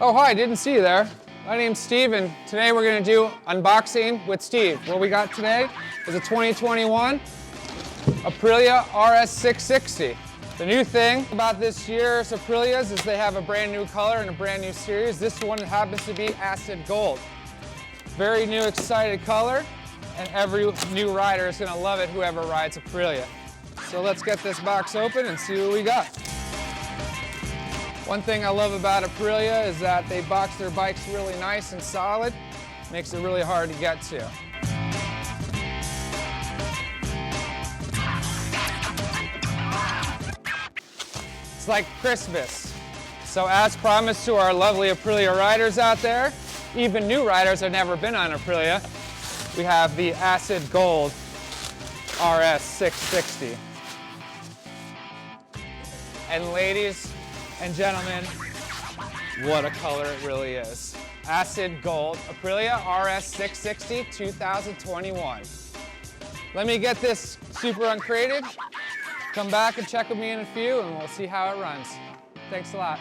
Oh, hi, didn't see you there. My name's Steve, and today we're gonna do unboxing with Steve. What we got today is a 2021 Aprilia RS660. The new thing about this year's Aprilias is they have a brand new color and a brand new series. This one happens to be acid gold. Very new, excited color, and every new rider is gonna love it, whoever rides Aprilia. So let's get this box open and see what we got. One thing I love about Aprilia is that they box their bikes really nice and solid. Makes it really hard to get to. It's like Christmas. So as promised to our lovely Aprilia riders out there, even new riders have never been on Aprilia, we have the acid gold RS660. And ladies and gentlemen, what a color it really is. Acid gold, Aprilia RS660 2021. Let me get this super uncrated. Come back and check with me in a few and we'll see how it runs. Thanks a lot.